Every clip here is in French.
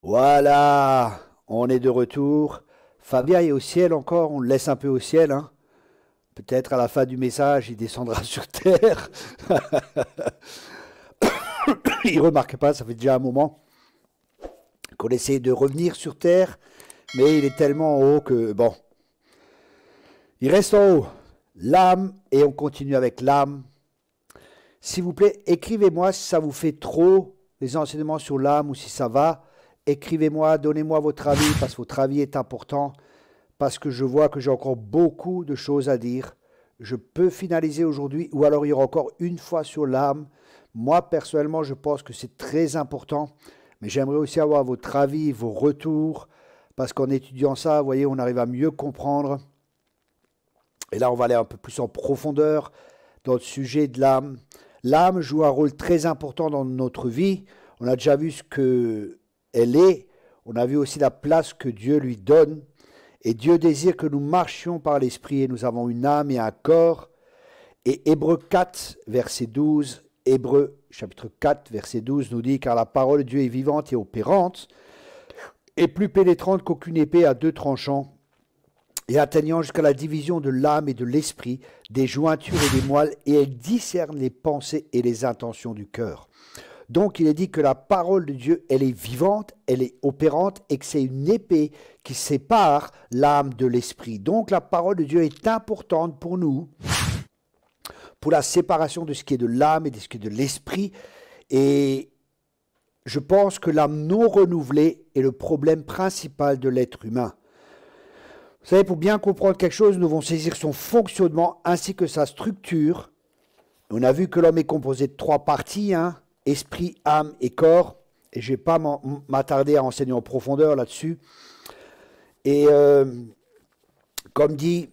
Voilà, on est de retour. Fabien est au ciel encore, on le laisse un peu au ciel, hein. Peut-être à la fin du message, il descendra sur terre. Il ne remarque pas, ça fait déjà un moment qu'on essaie de revenir sur terre, mais il est tellement en haut que, bon, il reste en haut. L'âme, et on continue avec l'âme. S'il vous plaît, écrivez-moi si ça vous fait trop, les enseignements sur l'âme, ou si ça va. Écrivez-moi, donnez-moi votre avis, parce que votre avis est important, parce que je vois que j'ai encore beaucoup de choses à dire. Je peux finaliser aujourd'hui, ou alors il y aura encore une fois sur l'âme. Moi, personnellement, je pense que c'est très important, mais j'aimerais aussi avoir votre avis, vos retours, parce qu'en étudiant ça, vous voyez, on arrive à mieux comprendre. Et là, on va aller un peu plus en profondeur dans le sujet de l'âme. L'âme joue un rôle très important dans notre vie. On a déjà vu ce que elle est, on a vu aussi la place que Dieu lui donne, et Dieu désire que nous marchions par l'Esprit, et nous avons une âme et un corps. Et Hébreux 4, verset 12, Hébreux chapitre 4, verset 12 nous dit « Car la parole de Dieu est vivante et opérante, et plus pénétrante qu'aucune épée à deux tranchants, et atteignant jusqu'à la division de l'âme et de l'esprit, des jointures et des moelles, et elle discerne les pensées et les intentions du cœur. » Donc, il est dit que la parole de Dieu, elle est vivante, elle est opérante et que c'est une épée qui sépare l'âme de l'esprit. Donc, la parole de Dieu est importante pour nous, pour la séparation de ce qui est de l'âme et de ce qui est de l'esprit. Et je pense que l'âme non renouvelée est le problème principal de l'être humain. Vous savez, pour bien comprendre quelque chose, nous devons saisir son fonctionnement ainsi que sa structure. On a vu que l'homme est composé de trois parties, hein. Esprit, âme et corps, et je ne vais pas m'attarder à enseigner en profondeur là-dessus. Et comme dit,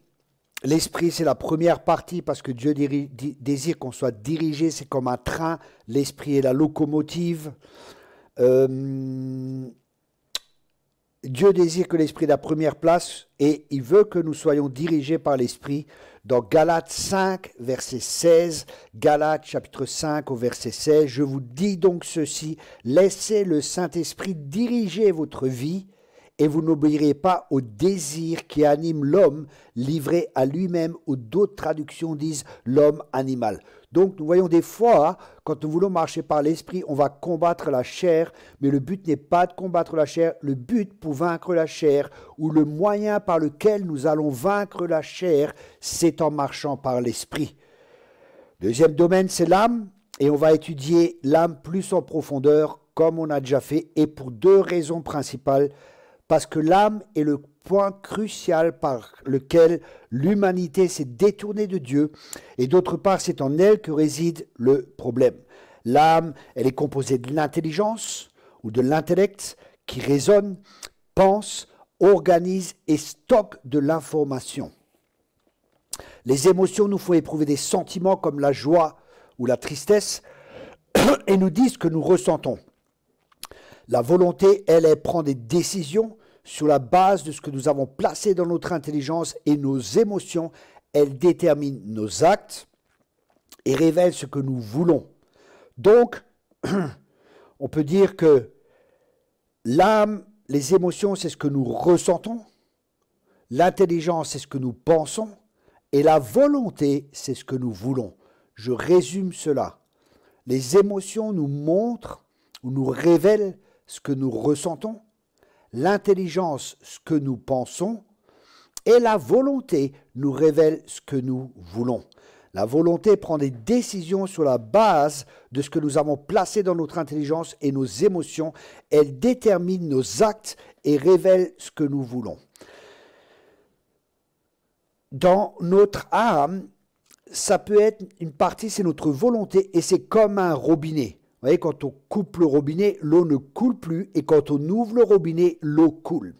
l'esprit c'est la première partie parce que Dieu désire qu'on soit dirigé, c'est comme un train, l'esprit est la locomotive. Dieu désire que l'esprit ait la première place et il veut que nous soyons dirigés par l'esprit. Dans Galates 5, verset 16, Galates chapitre 5 au verset 16, je vous dis donc ceci, laissez le Saint-Esprit diriger votre vie et vous n'obéirez pas au désir qui anime l'homme livré à lui-même, ou d'autres traductions disent l'homme animal. Donc nous voyons des fois, quand nous voulons marcher par l'esprit, on va combattre la chair, mais le but n'est pas de combattre la chair. Le but pour vaincre la chair, ou le moyen par lequel nous allons vaincre la chair, c'est en marchant par l'esprit. Deuxième domaine, c'est l'âme, et on va étudier l'âme plus en profondeur, comme on a déjà fait, et pour deux raisons principales. Parce que l'âme est le point crucial par lequel l'humanité s'est détournée de Dieu, et d'autre part, c'est en elle que réside le problème. L'âme, elle est composée de l'intelligence ou de l'intellect qui raisonne, pense, organise et stocke de l'information. Les émotions nous font éprouver des sentiments comme la joie ou la tristesse et nous disent ce que nous ressentons. La volonté, elle prend des décisions sur la base de ce que nous avons placé dans notre intelligence et nos émotions, elles déterminent nos actes et révèlent ce que nous voulons. Donc, on peut dire que l'âme, les émotions, c'est ce que nous ressentons, l'intelligence, c'est ce que nous pensons, et la volonté, c'est ce que nous voulons. Je résume cela. Les émotions nous montrent ou nous révèlent ce que nous ressentons, l'intelligence ce que nous pensons, et la volonté nous révèle ce que nous voulons. La volonté prend des décisions sur la base de ce que nous avons placé dans notre intelligence et nos émotions. Elle détermine nos actes et révèle ce que nous voulons. Dans notre âme, ça peut être une partie, c'est notre volonté, et c'est comme un robinet. Vous voyez, quand on coupe le robinet, l'eau ne coule plus, et quand on ouvre le robinet, l'eau coule.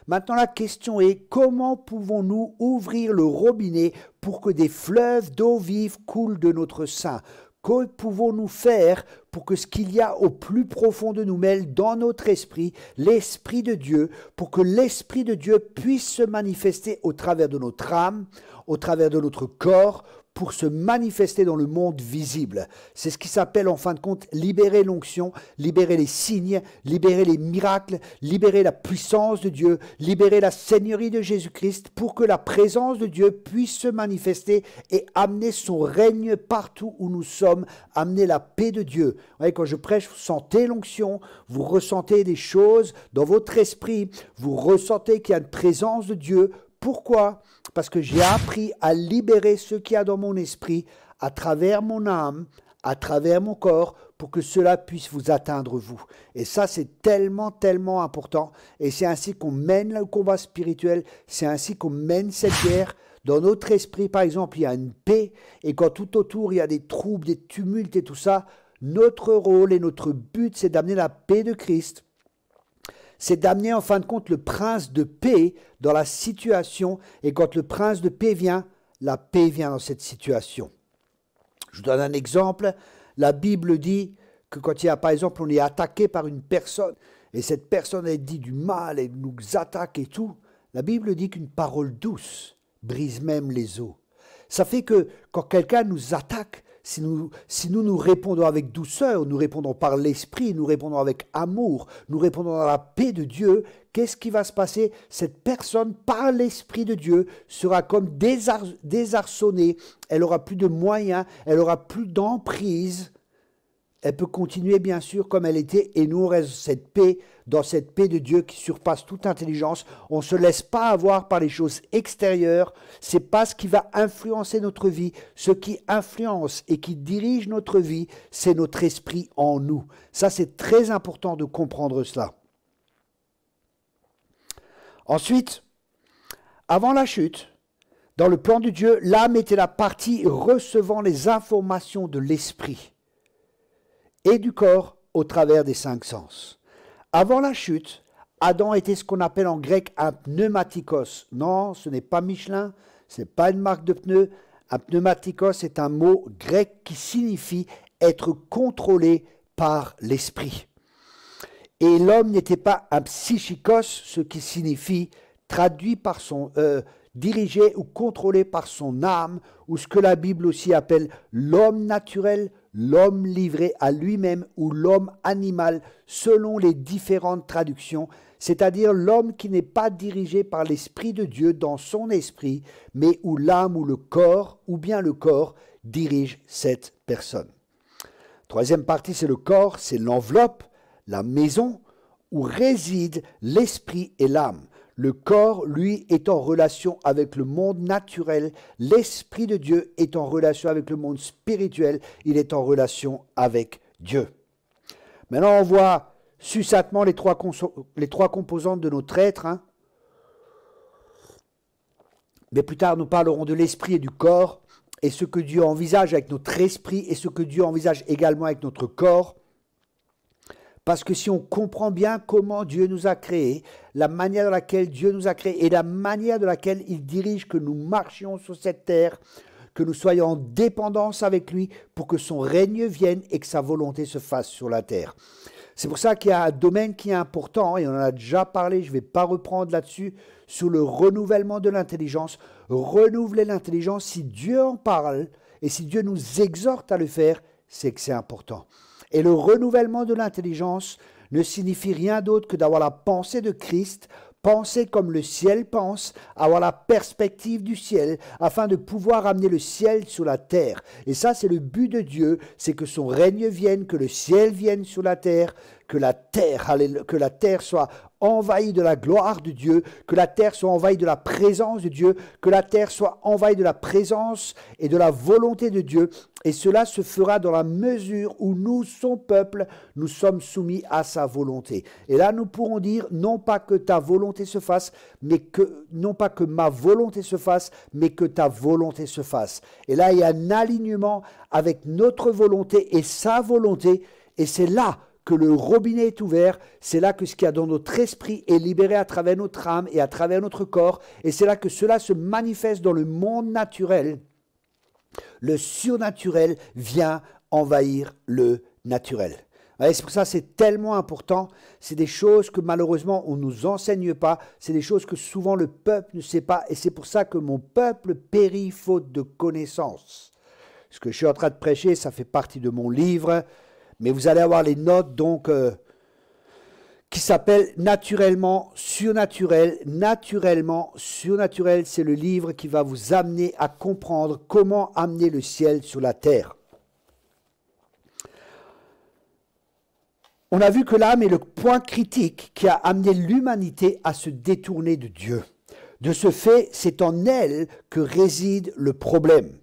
Maintenant, la question est, comment pouvons-nous ouvrir le robinet pour que des fleuves d'eau vive coulent de notre sein? Que pouvons-nous faire pour que ce qu'il y a au plus profond de nous-mêmes, dans notre esprit, l'Esprit de Dieu, pour que l'Esprit de Dieu puisse se manifester au travers de notre âme, au travers de notre corps, pour se manifester dans le monde visible. C'est ce qui s'appelle en fin de compte libérer l'onction, libérer les signes, libérer les miracles, libérer la puissance de Dieu, libérer la seigneurie de Jésus-Christ pour que la présence de Dieu puisse se manifester et amener son règne partout où nous sommes, amener la paix de Dieu. Vous voyez, quand je prêche, vous sentez l'onction, vous ressentez des choses dans votre esprit, vous ressentez qu'il y a une présence de Dieu. Pourquoi ? Parce que j'ai appris à libérer ce qu'il y a dans mon esprit à travers mon âme, à travers mon corps, pour que cela puisse vous atteindre vous. Et ça, c'est tellement, tellement important. Et c'est ainsi qu'on mène le combat spirituel, c'est ainsi qu'on mène cette guerre. Dans notre esprit, par exemple, il y a une paix, et quand tout autour, il y a des troubles, des tumultes et tout ça, notre rôle et notre but, c'est d'amener la paix de Christ. C'est d'amener en fin de compte le prince de paix dans la situation. Et quand le prince de paix vient, la paix vient dans cette situation. Je vous donne un exemple. La Bible dit que quand il y a, par exemple, on est attaqué par une personne, et cette personne, elle dit du mal, elle nous attaque et tout, la Bible dit qu'une parole douce brise même les os. Ça fait que quand quelqu'un nous attaque, si nous répondons avec douceur, nous répondons par l'esprit, nous répondons avec amour, nous répondons dans la paix de Dieu, qu'est-ce qui va se passer? Cette personne, par l'esprit de Dieu, sera comme désarçonnée, elle aura plus de moyens, elle aura plus d'emprise. Elle peut continuer bien sûr comme elle était et nous on reste cette paix, dans cette paix de Dieu qui surpasse toute intelligence. On ne se laisse pas avoir par les choses extérieures. Ce n'est pas ce qui va influencer notre vie. Ce qui influence et qui dirige notre vie, c'est notre esprit en nous. Ça, c'est très important de comprendre cela. Ensuite, avant la chute, dans le plan de Dieu, l'âme était la partie recevant les informations de l'esprit et du corps au travers des 5 sens. Avant la chute, Adam était ce qu'on appelle en grec un pneumatikos. Non, ce n'est pas Michelin, ce n'est pas une marque de pneus. Un pneumatikos est un mot grec qui signifie être contrôlé par l'esprit. Et l'homme n'était pas un psychikos, ce qui signifie traduit par son, dirigé ou contrôlé par son âme, ou ce que la Bible aussi appelle l'homme naturel, l'homme livré à lui-même ou l'homme animal, selon les différentes traductions. c'est-à-dire l'homme qui n'est pas dirigé par l'Esprit de Dieu dans son esprit, mais où l'âme ou le corps, ou bien le corps, dirige cette personne. Troisième partie, c'est le corps, c'est l'enveloppe, la maison où résident l'esprit et l'âme. Le corps, lui, est en relation avec le monde naturel. L'Esprit de Dieu est en relation avec le monde spirituel. Il est en relation avec Dieu. Maintenant, on voit succinctement les trois composantes de notre être. Mais plus tard, nous parlerons de l'esprit et du corps, et ce que Dieu envisage avec notre esprit, et ce que Dieu envisage également avec notre corps. Parce que si on comprend bien comment Dieu nous a créés, la manière dans laquelle Dieu nous a créés, et la manière de laquelle il dirige que nous marchions sur cette terre, que nous soyons en dépendance avec lui pour que son règne vienne et que sa volonté se fasse sur la terre. C'est pour ça qu'il y a un domaine qui est important, et on en a déjà parlé, je ne vais pas reprendre là-dessus, sur le renouvellement de l'intelligence. Renouveler l'intelligence, si Dieu en parle, et si Dieu nous exhorte à le faire, c'est que c'est important. Et le renouvellement de l'intelligence ne signifie rien d'autre que d'avoir la pensée de Christ, penser comme le ciel pense, avoir la perspective du ciel, afin de pouvoir amener le ciel sur la terre. Et ça, c'est le but de Dieu, c'est que son règne vienne, que le ciel vienne sur la terre, que la terre soit envahie de la gloire de Dieu, que la terre soit envahie de la présence de Dieu, que la terre soit envahie de la présence et de la volonté de Dieu. Et cela se fera dans la mesure où nous, son peuple, nous sommes soumis à sa volonté. Et là, nous pourrons dire, non pas que ta volonté se fasse, non pas que ma volonté se fasse, mais que ta volonté se fasse. Et là, il y a un alignement avec notre volonté et sa volonté, et c'est là que le robinet est ouvert, c'est là que ce qu'il y a dans notre esprit est libéré à travers notre âme et à travers notre corps, et c'est là que cela se manifeste dans le monde naturel. Le surnaturel vient envahir le naturel. C'est pour ça que c'est tellement important. C'est des choses que malheureusement on ne nous enseigne pas. C'est des choses que souvent le peuple ne sait pas. Et c'est pour ça que mon peuple périt faute de connaissance. Ce que je suis en train de prêcher, ça fait partie de mon livre. Mais vous allez avoir les notes donc qui s'appellent Naturellement surnaturel. Naturellement surnaturel, c'est le livre qui va vous amener à comprendre comment amener le ciel sur la terre. On a vu que l'âme est le point critique qui a amené l'humanité à se détourner de Dieu. De ce fait, c'est en elle que réside le problème.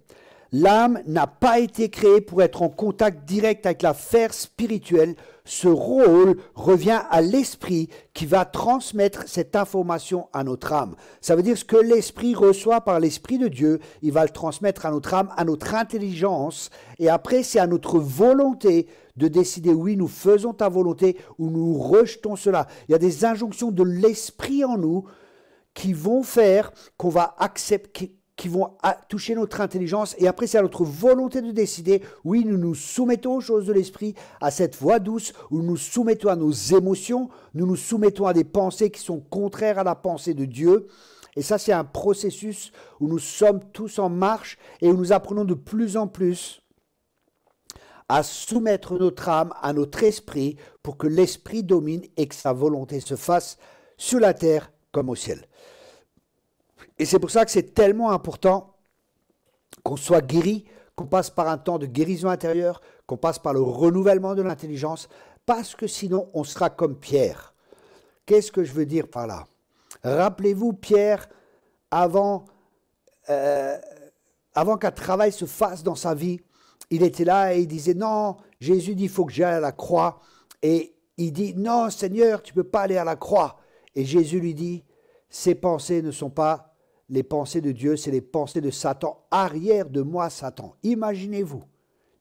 L'âme n'a pas été créée pour être en contact direct avec la sphère spirituelle. Ce rôle revient à l'esprit qui va transmettre cette information à notre âme. Ça veut dire ce que l'esprit reçoit par l'esprit de Dieu, il va le transmettre à notre âme, à notre intelligence. Et après, c'est à notre volonté de décider, oui, nous faisons ta volonté ou nous rejetons cela. Il y a des injonctions de l'esprit en nous qui vont faire qu'on va accepter, qui vont toucher notre intelligence, et après c'est à notre volonté de décider, oui, nous nous soumettons aux choses de l'esprit, à cette voix douce, où nous nous soumettons à nos émotions, nous nous soumettons à des pensées qui sont contraires à la pensée de Dieu, et ça c'est un processus où nous sommes tous en marche, et où nous apprenons de plus en plus à soumettre notre âme à notre esprit, pour que l'esprit domine et que sa volonté se fasse sur la terre comme au ciel. Et c'est pour ça que c'est tellement important qu'on soit guéri, qu'on passe par un temps de guérison intérieure, qu'on passe par le renouvellement de l'intelligence, parce que sinon on sera comme Pierre. Qu'est-ce que je veux dire par là? Rappelez-vous Pierre, avant qu'un travail se fasse dans sa vie, il était là et il disait non, Jésus dit il faut que j'aille à la croix. Et il dit non Seigneur, tu ne peux pas aller à la croix. Et Jésus lui dit, ces pensées ne sont pas les pensées de Dieu, c'est les pensées de Satan. Arrière de moi, Satan. Imaginez-vous,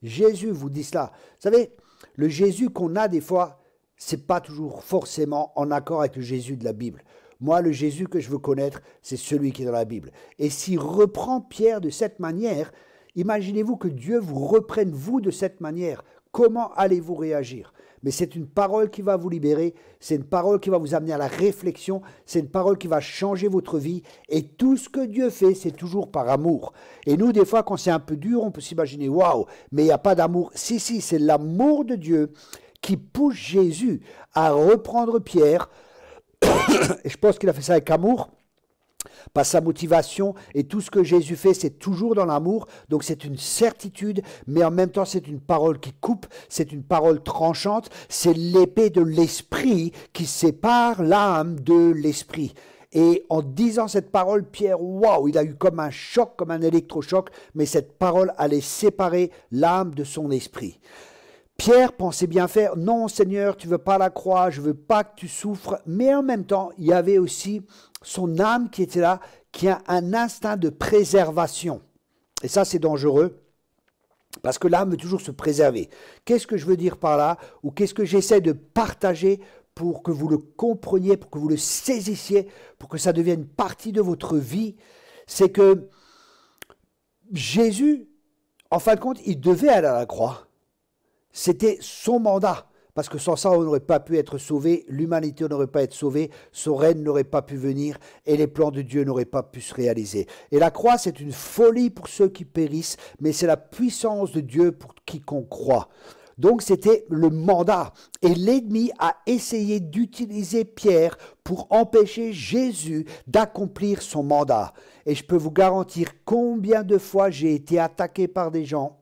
Jésus vous dit cela. Vous savez, le Jésus qu'on a des fois, ce n'est pas toujours forcément en accord avec le Jésus de la Bible. Moi, le Jésus que je veux connaître, c'est celui qui est dans la Bible. Et s'il reprend Pierre de cette manière, imaginez-vous que Dieu vous reprenne vous de cette manière. Comment allez-vous réagir? Mais c'est une parole qui va vous libérer, c'est une parole qui va vous amener à la réflexion, c'est une parole qui va changer votre vie. Et tout ce que Dieu fait, c'est toujours par amour. Et nous, des fois, quand c'est un peu dur, on peut s'imaginer, waouh, mais il n'y a pas d'amour. Si, c'est l'amour de Dieu qui pousse Jésus à reprendre Pierre Et je pense qu'il a fait ça avec amour. Pas sa motivation, et tout ce que Jésus fait, c'est toujours dans l'amour, donc c'est une certitude, mais en même temps c'est une parole qui coupe, c'est une parole tranchante, c'est l'épée de l'esprit qui sépare l'âme de l'esprit. Et en disant cette parole, Pierre, waouh, il a eu comme un choc, comme un électrochoc, mais cette parole allait séparer l'âme de son esprit. Pierre pensait bien faire, non Seigneur, tu ne veux pas la croix, je ne veux pas que tu souffres, mais en même temps, il y avait aussi son âme qui était là, qui a un instinct de préservation. Et ça, c'est dangereux, parce que l'âme veut toujours se préserver. Qu'est-ce que je veux dire par là, ou qu'est-ce que j'essaie de partager pour que vous le compreniez, pour que vous le saisissiez, pour que ça devienne partie de votre vie, c'est que Jésus, en fin de compte, il devait aller à la croix. C'était son mandat, parce que sans ça, on n'aurait pas pu être sauvé, l'humanité n'aurait pas été sauvée, son règne n'aurait pas pu venir, et les plans de Dieu n'auraient pas pu se réaliser. Et la croix, c'est une folie pour ceux qui périssent, mais c'est la puissance de Dieu pour quiconque croit. Donc c'était le mandat, et l'ennemi a essayé d'utiliser Pierre pour empêcher Jésus d'accomplir son mandat. Et je peux vous garantir combien de fois j'ai été attaqué par des gens.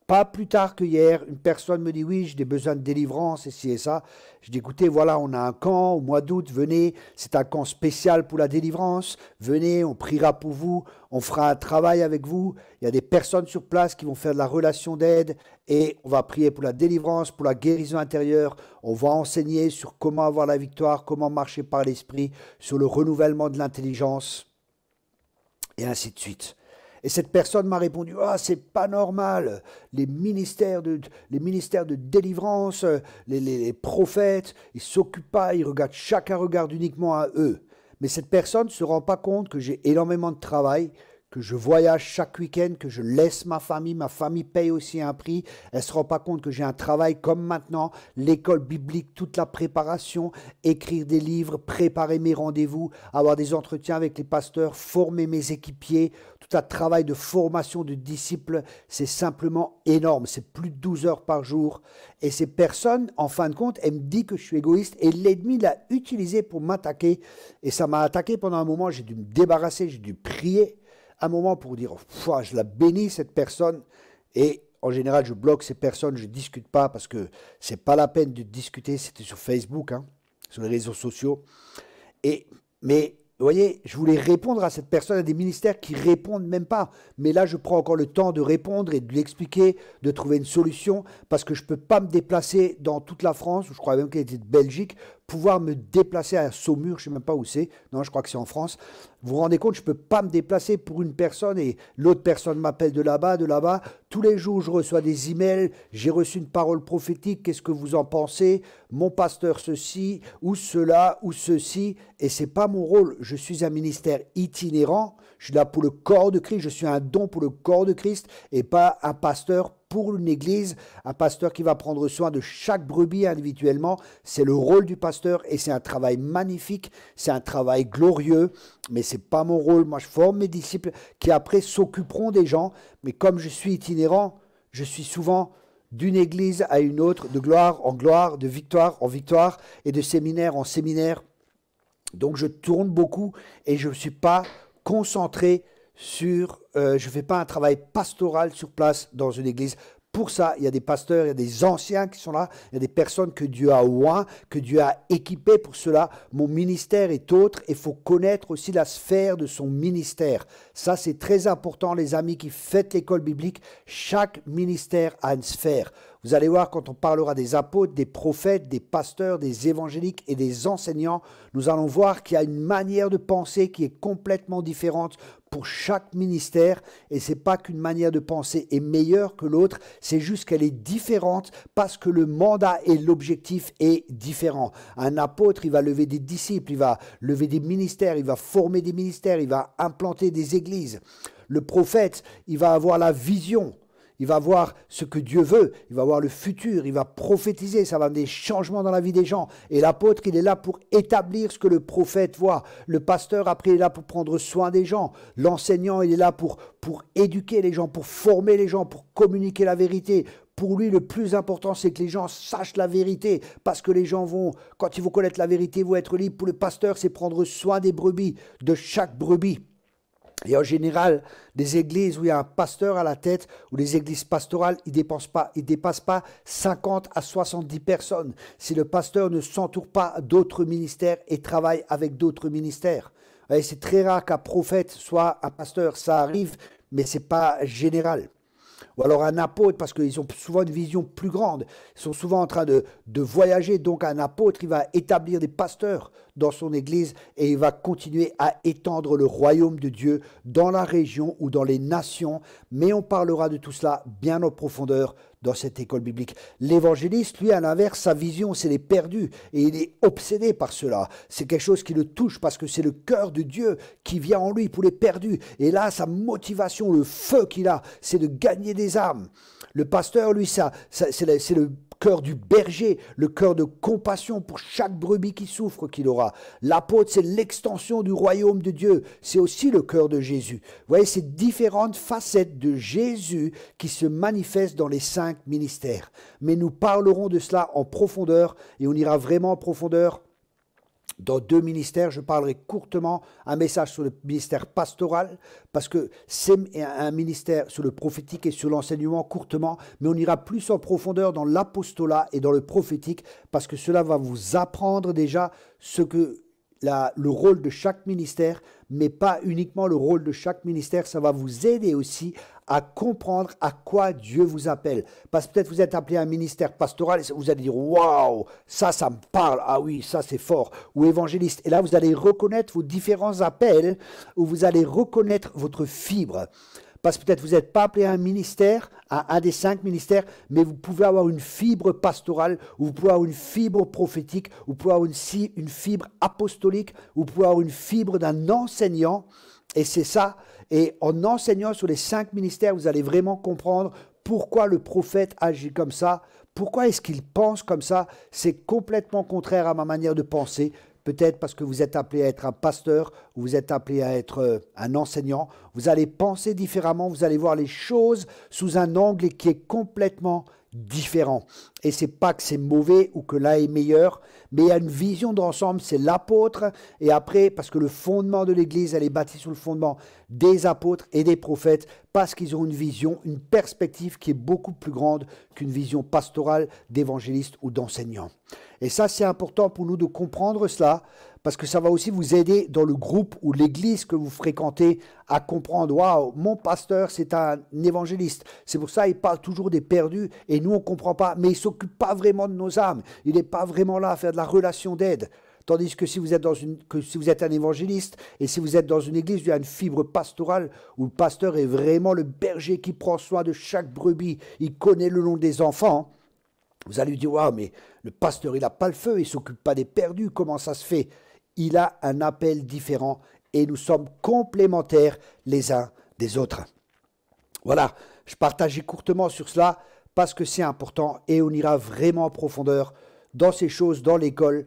Pas plus tard que hier, une personne me dit « Oui, j'ai des besoins de délivrance, et ci et ça. » Je dis « Écoutez, voilà, on a un camp au mois d'août, venez, c'est un camp spécial pour la délivrance. Venez, on priera pour vous, on fera un travail avec vous. Il y a des personnes sur place qui vont faire de la relation d'aide et on va prier pour la délivrance, pour la guérison intérieure. On va enseigner sur comment avoir la victoire, comment marcher par l'esprit, sur le renouvellement de l'intelligence, et ainsi de suite. » Et cette personne m'a répondu « Ah, c'est pas normal, les ministères de délivrance, les prophètes, ils ne s'occupent pas, ils regardent, chacun regarde uniquement à eux. » Mais cette personne ne se rend pas compte que j'ai énormément de travail, que je voyage chaque week-end, que je laisse ma famille paye aussi un prix. Elle ne se rend pas compte que j'ai un travail comme maintenant, l'école biblique, toute la préparation, écrire des livres, préparer mes rendez-vous, avoir des entretiens avec les pasteurs, former mes équipiers, tout un travail de formation de disciples, c'est simplement énorme, c'est plus de 12 heures par jour. Et ces personnes, en fin de compte, elles me disent que je suis égoïste et l'ennemi l'a utilisé pour m'attaquer. Et ça m'a attaqué pendant un moment, j'ai dû me débarrasser, j'ai dû prier un moment pour dire « je la bénis cette personne » et en général je bloque ces personnes, je ne discute pas parce que ce n'est pas la peine de discuter, c'était sur Facebook, hein, sur les réseaux sociaux. Mais vous voyez, je voulais répondre à cette personne, à des ministères qui répondent même pas. Mais là, je prends encore le temps de répondre et de lui expliquer, de trouver une solution, parce que je ne peux pas me déplacer dans toute la France, ou je crois même qu'elle était de Belgique, pouvoir me déplacer à Saumur, je ne sais même pas où c'est, non, je crois que c'est en France. Vous vous rendez compte, je ne peux pas me déplacer pour une personne et l'autre personne m'appelle de là-bas, de là-bas. Tous les jours, je reçois des emails, j'ai reçu une parole prophétique, qu'est-ce que vous en pensez? Mon pasteur ceci, ou cela, ou ceci, et ce n'est pas mon rôle. Je suis un ministère itinérant, je suis là pour le corps de Christ, je suis un don pour le corps de Christ et pas un pasteur pour une église, un pasteur qui va prendre soin de chaque brebis individuellement. C'est le rôle du pasteur et c'est un travail magnifique, c'est un travail glorieux, mais ce n'est pas mon rôle. Moi, je forme mes disciples qui après s'occuperont des gens, mais comme je suis itinérant, je suis souvent d'une église à une autre, de gloire en gloire, de victoire en victoire et de séminaire en séminaire. Donc je tourne beaucoup et je ne suis pas concentré sur, je ne fais pas un travail pastoral sur place dans une église. Pour ça, il y a des pasteurs, il y a des anciens qui sont là, il y a des personnes que Dieu a oint, que Dieu a équipées pour cela. Mon ministère est autre et il faut connaître aussi la sphère de son ministère. Ça, c'est très important, les amis qui fêtent l'école biblique. Chaque ministère a une sphère. Vous allez voir, quand on parlera des apôtres, des prophètes, des pasteurs, des évangéliques et des enseignants, nous allons voir qu'il y a une manière de penser qui est complètement différente pour chaque ministère. Et ce n'est pas qu'une manière de penser est meilleure que l'autre, c'est juste qu'elle est différente parce que le mandat et l'objectif est différent. Un apôtre, il va lever des disciples, il va lever des ministères, il va former des ministères, il va implanter des églises. Le prophète, il va avoir la vision. Il va voir ce que Dieu veut, il va voir le futur, il va prophétiser, ça va amener des changements dans la vie des gens. Et l'apôtre, il est là pour établir ce que le prophète voit. Le pasteur, après, il est là pour prendre soin des gens. L'enseignant, il est là pour éduquer les gens, pour former les gens, pour communiquer la vérité, Pour lui, le plus important, c'est que les gens sachent la vérité, parce que les gens vont, quand ils vont connaître la vérité, vont être libres. Pour le pasteur, c'est prendre soin des brebis, de chaque brebis. Et en général, des églises où il y a un pasteur à la tête, ou des églises pastorales, ils ne dépassent pas 50 à 70 personnes. Si le pasteur ne s'entoure pas d'autres ministères et travaille avec d'autres ministères. C'est très rare qu'un prophète soit un pasteur, ça arrive, mais ce n'est pas général. Ou alors un apôtre, parce qu'ils ont souvent une vision plus grande. Ils sont souvent en train de voyager. Donc un apôtre, il va établir des pasteurs dans son église et il va continuer à étendre le royaume de Dieu dans la région ou dans les nations. Mais on parlera de tout cela bien en profondeur dans cette école biblique. L'évangéliste, lui, à l'inverse, sa vision, c'est les perdus. Et il est obsédé par cela. C'est quelque chose qui le touche parce que c'est le cœur de Dieu qui vient en lui pour les perdus. Et là, sa motivation, le feu qu'il a, c'est de gagner des âmes. Le pasteur, lui, c'est le cœur du berger, le cœur de compassion pour chaque brebis qui souffre qu'il aura. L'apôtre, c'est l'extension du royaume de Dieu. C'est aussi le cœur de Jésus. Vous voyez, c'est différentes facettes de Jésus qui se manifestent dans les 5 ministères. Mais nous parlerons de cela en profondeur et on ira vraiment en profondeur dans 2 ministères. Je parlerai courtement un message sur le ministère pastoral, parce que c'est un ministère sur le prophétique et sur l'enseignement courtement, mais on ira plus en profondeur dans l'apostolat et dans le prophétique, parce que cela va vous apprendre déjà ce que le rôle de chaque ministère, mais pas uniquement le rôle de chaque ministère, ça va vous aider aussi à comprendre à quoi Dieu vous appelle. Parce que peut-être vous êtes appelé à un ministère pastoral et vous allez dire « Waouh, ça me parle, ah oui, ça c'est fort » ou évangéliste. Et là, vous allez reconnaître vos différents appels, où vous allez reconnaître votre fibre. Parce que peut-être vous n'êtes pas appelé à un ministère, à un des 5 ministères, mais vous pouvez avoir une fibre pastorale, ou vous pouvez avoir une fibre prophétique, ou vous pouvez avoir une fibre apostolique, ou vous pouvez avoir une fibre d'un enseignant. Et c'est ça. Et en enseignant sur les 5 ministères, vous allez vraiment comprendre pourquoi le prophète agit comme ça, pourquoi est-ce qu'il pense comme ça. C'est complètement contraire à ma manière de penser. Peut-être parce que vous êtes appelé à être un pasteur, ou vous êtes appelé à être un enseignant. Vous allez penser différemment, vous allez voir les choses sous un angle qui est complètement différent. Et c'est pas que c'est mauvais ou que l'un est meilleur, mais il y a une vision d'ensemble, c'est l'apôtre. Et après, parce que le fondement de l'Église, elle est bâtie sur le fondement des apôtres et des prophètes, parce qu'ils ont une vision, une perspective qui est beaucoup plus grande qu'une vision pastorale d'évangéliste ou d'enseignant. Et ça, c'est important pour nous de comprendre cela, parce que ça va aussi vous aider dans le groupe ou l'église que vous fréquentez à comprendre « Waouh, mon pasteur, c'est un évangéliste. » C'est pour ça qu'il parle toujours des perdus et nous, on ne comprend pas. Mais il ne s'occupe pas vraiment de nos âmes. Il n'est pas vraiment là à faire de la relation d'aide. Tandis que si vous êtes un évangéliste et si vous êtes dans une église où il y a une fibre pastorale, où le pasteur est vraiment le berger qui prend soin de chaque brebis, il connaît le nom des enfants, vous allez lui dire « Waouh, mais le pasteur, il n'a pas le feu, il ne s'occupe pas des perdus, comment ça se fait ?» Il a un appel différent et nous sommes complémentaires les uns des autres. Voilà, je partageais courtement sur cela parce que c'est important et on ira vraiment en profondeur dans ces choses, dans l'école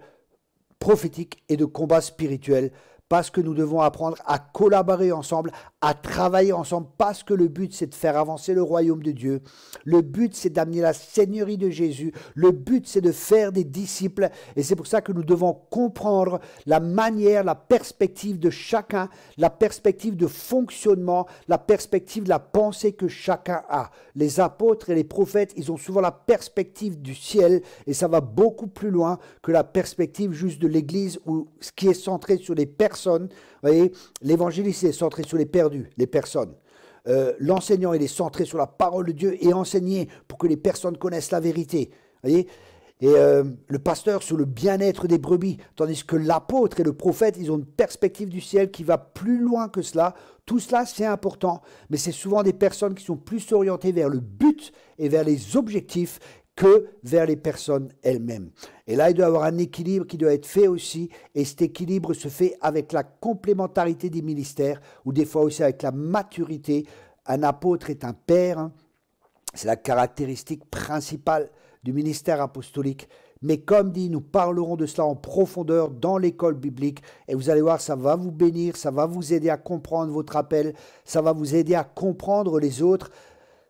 prophétique et de combat spirituel, parce que nous devons apprendre à collaborer ensemble, à travailler ensemble, parce que le but, c'est de faire avancer le royaume de Dieu. Le but, c'est d'amener la seigneurie de Jésus. Le but, c'est de faire des disciples. Et c'est pour ça que nous devons comprendre la manière, la perspective de chacun, la perspective de fonctionnement, la perspective de la pensée que chacun a. Les apôtres et les prophètes, ils ont souvent la perspective du ciel, et ça va beaucoup plus loin que la perspective juste de l'Église, où ce qui est centré sur les personnes. Vous voyez, l'évangéliste est centré sur les perdus, les personnes. L'enseignant, il est centré sur la parole de Dieu et enseigné pour que les personnes connaissent la vérité. Vous voyez, et le pasteur sur le bien-être des brebis, tandis que l'apôtre et le prophète, ils ont une perspective du ciel qui va plus loin que cela. Tout cela, c'est important, mais c'est souvent des personnes qui sont plus orientées vers le but et vers les objectifs que vers les personnes elles-mêmes. Et là, il doit y avoir un équilibre qui doit être fait aussi, et cet équilibre se fait avec la complémentarité des ministères, ou des fois aussi avec la maturité. Un apôtre est un père, hein. C'est la caractéristique principale du ministère apostolique. Mais comme dit, nous parlerons de cela en profondeur dans l'école biblique, et vous allez voir, ça va vous bénir, ça va vous aider à comprendre votre appel, ça va vous aider à comprendre les autres.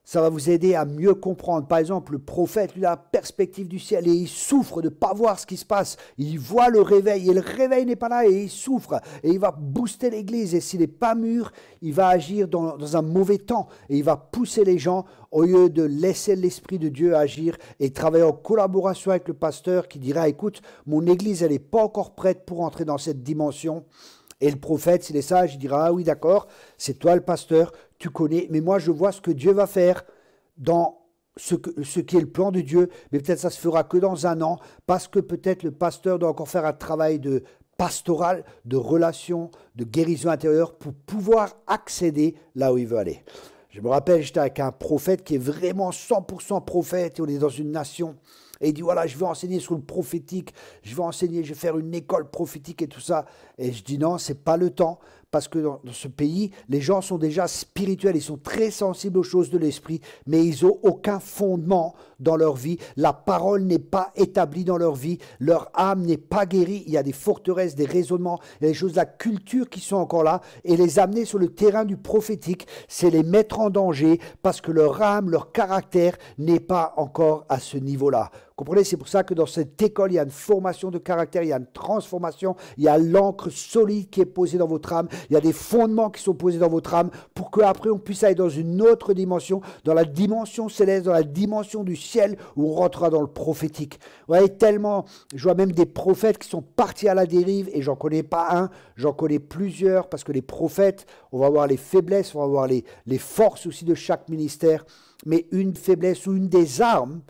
Ça va vous aider à mieux comprendre. Par exemple, le prophète, lui, a la perspective du ciel et il souffre de ne pas voir ce qui se passe. Il voit le réveil et le réveil n'est pas là et il souffre. Et il va booster l'église. Et s'il n'est pas mûr, il va agir dans un mauvais temps. Et il va pousser les gens au lieu de laisser l'Esprit de Dieu agir et travailler en collaboration avec le pasteur qui dira, écoute, mon église, elle n'est pas encore prête pour entrer dans cette dimension. Et le prophète, s'il est sage, il dira, ah oui, d'accord, c'est toi le pasteur, tu connais, mais moi je vois ce que Dieu va faire dans ce qui est le plan de Dieu, mais peut-être ça se fera que dans un an, parce que peut-être le pasteur doit encore faire un travail de pastoral, de relation, de guérison intérieure pour pouvoir accéder là où il veut aller. Je me rappelle, j'étais avec un prophète qui est vraiment 100% prophète, et on est dans une nation. Et il dit, voilà, je vais enseigner sur le prophétique, je vais faire une école prophétique et tout ça. Et je dis, non, ce n'est pas le temps, parce que dans ce pays, les gens sont déjà spirituels, ils sont très sensibles aux choses de l'esprit, mais ils n'ont aucun fondement dans leur vie. La parole n'est pas établie dans leur vie, leur âme n'est pas guérie. Il y a des forteresses, des raisonnements, il y a des choses de la culture qui sont encore là. Et les amener sur le terrain du prophétique, c'est les mettre en danger, parce que leur âme, leur caractère n'est pas encore à ce niveau-là. Comprenez, c'est pour ça que dans cette école, il y a une formation de caractère, il y a une transformation, il y a l'encre solide qui est posée dans votre âme, il y a des fondements qui sont posés dans votre âme pour qu'après on puisse aller dans une autre dimension, dans la dimension céleste, dans la dimension du ciel où on rentrera dans le prophétique. Vous voyez, tellement, je vois même des prophètes qui sont partis à la dérive et j'en connais pas un, j'en connais plusieurs parce que les prophètes, on va voir les faiblesses, on va voir les forces aussi de chaque ministère, mais une faiblesse ou une des armes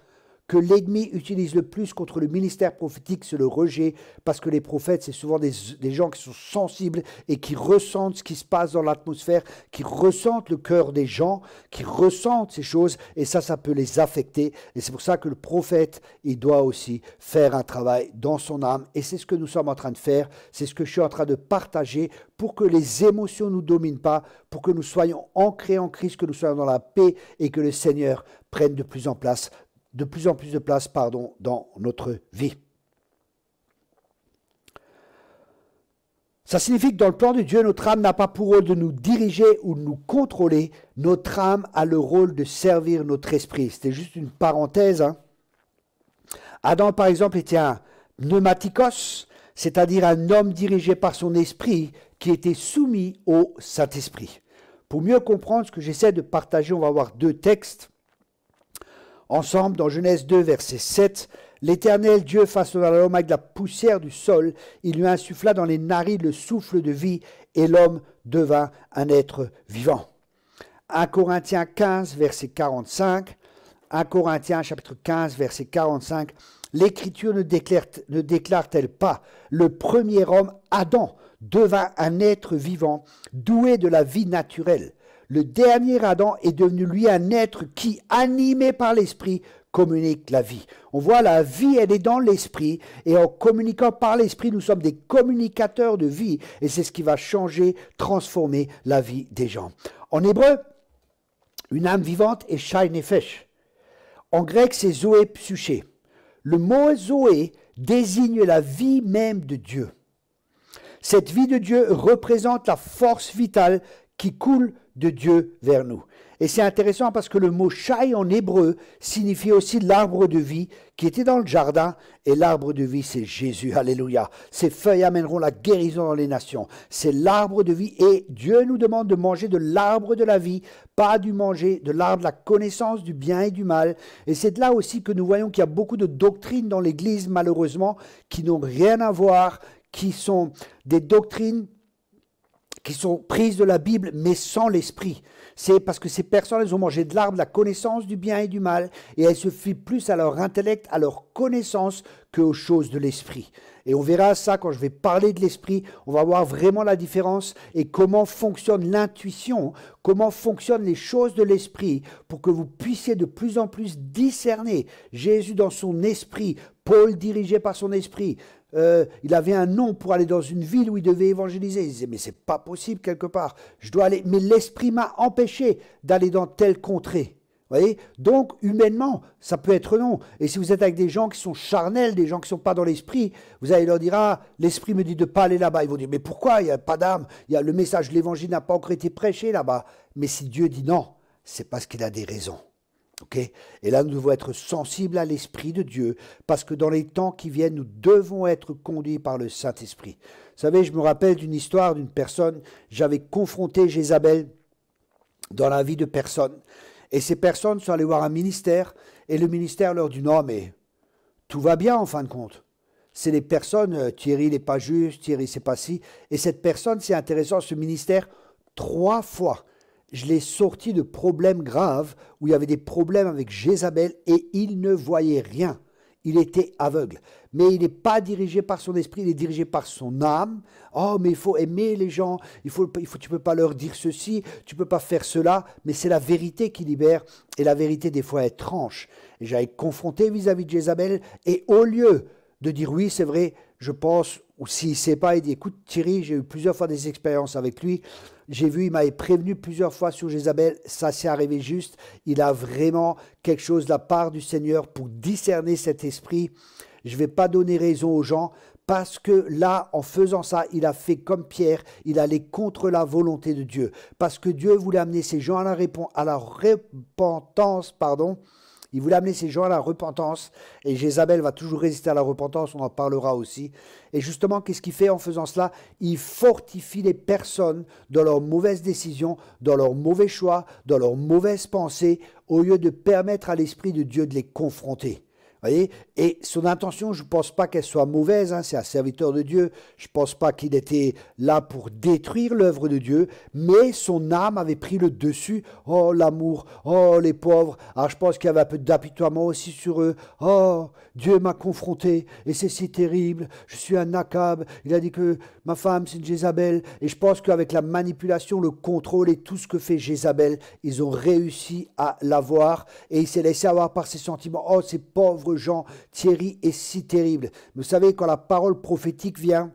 que l'ennemi utilise le plus contre le ministère prophétique, c'est le rejet, parce que les prophètes, c'est souvent des gens qui sont sensibles et qui ressentent ce qui se passe dans l'atmosphère, qui ressentent le cœur des gens, qui ressentent ces choses, et ça peut les affecter. Et c'est pour ça que le prophète, il doit aussi faire un travail dans son âme, et c'est ce que nous sommes en train de faire, c'est ce que je suis en train de partager pour que les émotions ne nous dominent pas, pour que nous soyons ancrés en Christ, que nous soyons dans la paix, et que le Seigneur prenne de plus en plus de place dans notre vie. Ça signifie que dans le plan de Dieu, notre âme n'a pas pour rôle de nous diriger ou de nous contrôler. Notre âme a le rôle de servir notre esprit. C'était juste une parenthèse. Adam, par exemple, était un pneumatikos, c'est-à-dire un homme dirigé par son esprit qui était soumis au Saint-Esprit. Pour mieux comprendre ce que j'essaie de partager, on va voir deux textes. Ensemble, dans Genèse 2, verset 7, « L'Éternel Dieu façonna l'homme avec la poussière du sol, il lui insuffla dans les narines le souffle de vie, et l'homme devint un être vivant. » 1 Corinthiens 15, verset 45, 1 Corinthiens chapitre 15, verset 45, « L'Écriture ne déclare-t-elle pas, le premier homme, Adam, devint un être vivant, doué de la vie naturelle. Le dernier Adam est devenu lui un être qui, animé par l'esprit, communique la vie. » On voit la vie, elle est dans l'esprit, et en communiquant par l'esprit, nous sommes des communicateurs de vie, et c'est ce qui va changer, transformer la vie des gens. En hébreu, une âme vivante est shai nefesh. En grec, c'est zoé psyché. Le mot zoé désigne la vie même de Dieu. Cette vie de Dieu représente la force vitale qui coule de Dieu vers nous. Et c'est intéressant parce que le mot shai en hébreu signifie aussi l'arbre de vie qui était dans le jardin, et l'arbre de vie c'est Jésus, alléluia. Ses feuilles amèneront la guérison dans les nations. C'est l'arbre de vie, et Dieu nous demande de manger de l'arbre de la vie, pas du manger de l'arbre de la connaissance du bien et du mal. Et c'est de là aussi que nous voyons qu'il y a beaucoup de doctrines dans l'Église, malheureusement, qui n'ont rien à voir, qui sont des doctrines qui sont prises de la Bible, mais sans l'esprit. C'est parce que ces personnes, elles ont mangé de l'arbre de la connaissance du bien et du mal, et elles se fient plus à leur intellect, à leur connaissance, qu'aux choses de l'esprit. Et on verra ça quand je vais parler de l'esprit, on va voir vraiment la différence et comment fonctionne l'intuition, comment fonctionnent les choses de l'esprit, pour que vous puissiez de plus en plus discerner Jésus dans son esprit, Paul dirigé par son esprit. Il avait un nom pour aller dans une ville où il devait évangéliser. Il disait, mais c'est pas possible quelque part. Je dois aller, mais l'esprit m'a empêché d'aller dans telle contrée. Vous voyez? Donc, humainement, ça peut être non. Et si vous êtes avec des gens qui sont charnels, des gens qui ne sont pas dans l'esprit, vous allez leur dire, ah, l'esprit me dit de ne pas aller là-bas. Ils vont dire, mais pourquoi? Il n'y a pas d'âme. Le message de l'évangile n'a pas encore été prêché là-bas. Mais si Dieu dit non, c'est parce qu'il a des raisons. Okay? Et là, nous devons être sensibles à l'Esprit de Dieu, parce que dans les temps qui viennent, nous devons être conduits par le Saint-Esprit. Vous savez, je me rappelle d'une histoire d'une personne, j'avais confronté Jézabel dans la vie de personnes, et ces personnes sont allées voir un ministère, et le ministère leur dit « Non, mais tout va bien en fin de compte. » C'est les personnes, Thierry n'est pas juste, Thierry c'est pas ci, et cette personne, c'est intéressant, ce ministère, 3 fois, je l'ai sorti de problèmes graves, où il y avait des problèmes avec Jézabel, et il ne voyait rien. Il était aveugle. Mais il n'est pas dirigé par son esprit, il est dirigé par son âme. Oh, mais il faut aimer les gens, tu ne peux pas leur dire ceci, tu ne peux pas faire cela. Mais c'est la vérité qui libère, et la vérité des fois est tranche. Et j'avais confronté vis-à-vis de Jézabel, et au lieu de dire oui, c'est vrai, je pense, ou s'il ne sait pas, il dit écoute Thierry, j'ai eu plusieurs fois des expériences avec lui, j'ai vu, il m'avait prévenu plusieurs fois sur Jézabel, ça s'est arrivé juste, il a vraiment quelque chose de la part du Seigneur pour discerner cet esprit. Je ne vais pas donner raison aux gens, parce que là, en faisant ça, il a fait comme Pierre, il allait contre la volonté de Dieu, parce que Dieu voulait amener ces gens à la repentance, pardon. Il voulait amener ces gens à la repentance, et Jézabel va toujours résister à la repentance, on en parlera aussi. Et justement, qu'est-ce qu'il fait en faisant cela? Il fortifie les personnes dans leurs mauvaises décisions, dans leurs mauvais choix, dans leurs mauvaises pensées, au lieu de permettre à l'Esprit de Dieu de les confronter. Voyez, et son intention, je ne pense pas qu'elle soit mauvaise, hein, c'est un serviteur de Dieu, je ne pense pas qu'il était là pour détruire l'œuvre de Dieu, mais son âme avait pris le dessus. Oh, l'amour, oh, les pauvres. Alors je pense qu'il y avait un peu d'apitoiement aussi sur eux. Oh, Dieu m'a confronté, et c'est si terrible, je suis un Akab, il a dit que ma femme c'est une Jézabel, et je pense qu'avec la manipulation, le contrôle et tout ce que fait Jézabel, ils ont réussi à l'avoir, et il s'est laissé avoir par ses sentiments. Oh, ces pauvres gens, Thierry est si terrible. Vous savez, quand la parole prophétique vient,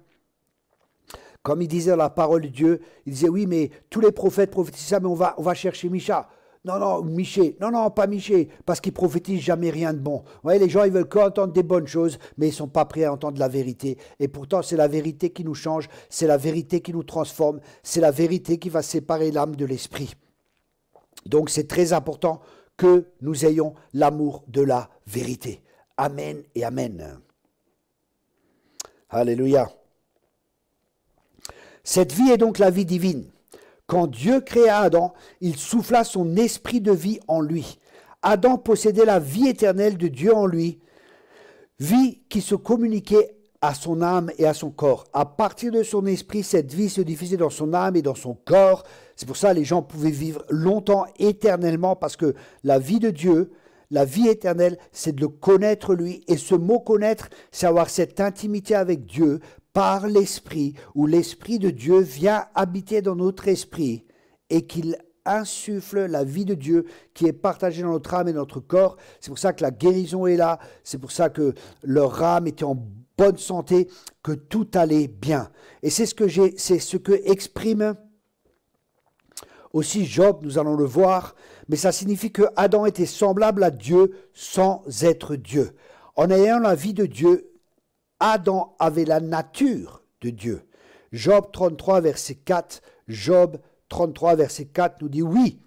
comme il disait la parole de Dieu, il disait oui, mais tous les prophètes prophétisent ça, mais on va chercher Micha. Non, non, Miché. Non, non, pas Miché, parce qu'ils prophétisent jamais rien de bon. Vous voyez, les gens, ils veulent qu'entendre des bonnes choses, mais ils ne sont pas prêts à entendre la vérité. Et pourtant, c'est la vérité qui nous change, c'est la vérité qui nous transforme, c'est la vérité qui va séparer l'âme de l'esprit. Donc, c'est très important que nous ayons l'amour de la vérité. Amen et amen. Alléluia. Cette vie est donc la vie divine. Quand Dieu créa Adam, il souffla son esprit de vie en lui. Adam possédait la vie éternelle de Dieu en lui, vie qui se communiquait à son âme et à son corps. À partir de son esprit, cette vie se diffusait dans son âme et dans son corps. C'est pour ça que les gens pouvaient vivre longtemps, éternellement, parce que la vie de Dieu, la vie éternelle, c'est de le connaître lui. Et ce mot connaître, c'est avoir cette intimité avec Dieu par l'esprit, où l'esprit de Dieu vient habiter dans notre esprit et qu'il insuffle la vie de Dieu qui est partagée dans notre âme et notre corps. C'est pour ça que la guérison est là. C'est pour ça que leur âme était en bonne santé, que tout allait bien. Et c'est ce que exprime aussi Job, nous allons le voir, mais ça signifie que Adam était semblable à Dieu sans être Dieu. En ayant la vie de Dieu, Adam avait la nature de Dieu. Job 33, verset 4, Job 33, verset 4 nous dit « Oui,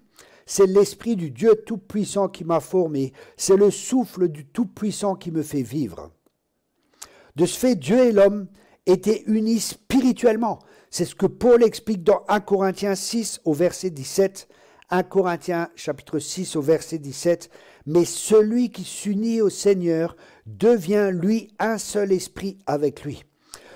c'est l'esprit du Dieu Tout-Puissant qui m'a formé, c'est le souffle du Tout-Puissant qui me fait vivre. » De ce fait, Dieu et l'homme étaient unis spirituellement. C'est ce que Paul explique dans 1 Corinthiens 6 au verset 17. 1 Corinthiens chapitre 6 au verset 17. Mais celui qui s'unit au Seigneur devient lui un seul esprit avec lui.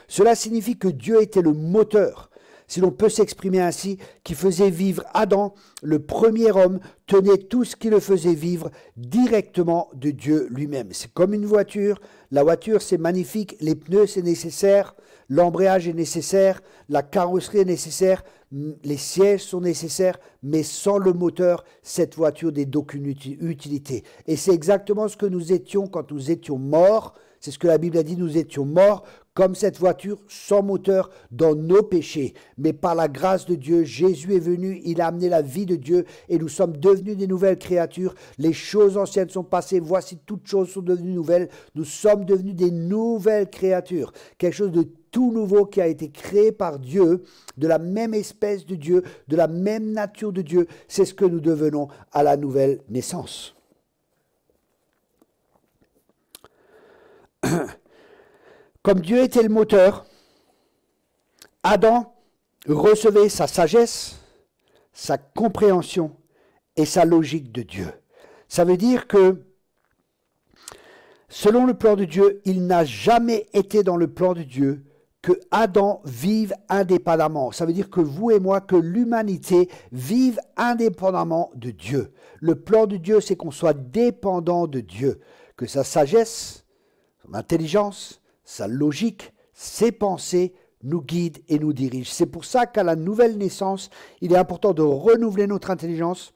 Cela signifie que Dieu était le moteur, si l'on peut s'exprimer ainsi, qui faisait vivre Adam, le premier homme, tenait tout ce qui le faisait vivre directement de Dieu lui-même. C'est comme une voiture. La voiture, c'est magnifique. Les pneus, c'est nécessaire. L'embrayage est nécessaire. La carrosserie est nécessaire. Les sièges sont nécessaires. Mais sans le moteur, cette voiture n'est d'aucune utilité. Et c'est exactement ce que nous étions quand nous étions morts. C'est ce que la Bible a dit, nous étions morts comme cette voiture sans moteur dans nos péchés. Mais par la grâce de Dieu, Jésus est venu, il a amené la vie de Dieu et nous sommes devenus des nouvelles créatures. Les choses anciennes sont passées, voici toutes choses sont devenues nouvelles. Nous sommes devenus des nouvelles créatures. Quelque chose de tout nouveau qui a été créé par Dieu, de la même espèce de Dieu, de la même nature de Dieu. C'est ce que nous devenons à la nouvelle naissance. Comme Dieu était le moteur, Adam recevait sa sagesse, sa compréhension et sa logique de Dieu. Ça veut dire que, selon le plan de Dieu, il n'a jamais été dans le plan de Dieu que Adam vive indépendamment. Ça veut dire que vous et moi, que l'humanité vive indépendamment de Dieu. Le plan de Dieu, c'est qu'on soit dépendant de Dieu, que sa sagesse, son intelligence, sa logique, ses pensées nous guident et nous dirigent. C'est pour ça qu'à la nouvelle naissance, il est important de renouveler notre intelligence,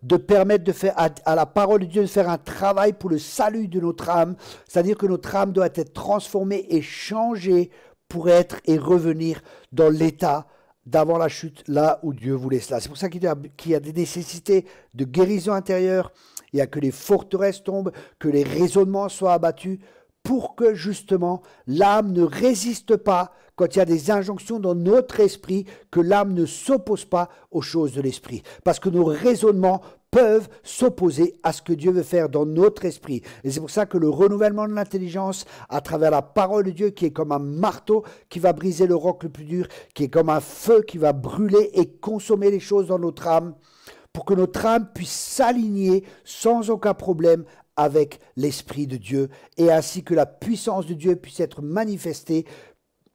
de permettre de faire à la parole de Dieu de faire un travail pour le salut de notre âme. C'est-à-dire que notre âme doit être transformée et changée pour être et revenir dans l'état d'avant la chute, là où Dieu voulait cela. C'est pour ça qu'il y a des nécessités de guérison intérieure. Il y a que les forteresses tombent, que les raisonnements soient abattus, pour que justement l'âme ne résiste pas quand il y a des injonctions dans notre esprit, que l'âme ne s'oppose pas aux choses de l'esprit. Parce que nos raisonnements peuvent s'opposer à ce que Dieu veut faire dans notre esprit. Et c'est pour ça que le renouvellement de l'intelligence, à travers la parole de Dieu, qui est comme un marteau qui va briser le roc le plus dur, qui est comme un feu qui va brûler et consommer les choses dans notre âme, pour que notre âme puisse s'aligner sans aucun problème avec l'Esprit de Dieu, et ainsi que la puissance de Dieu puisse être manifestée.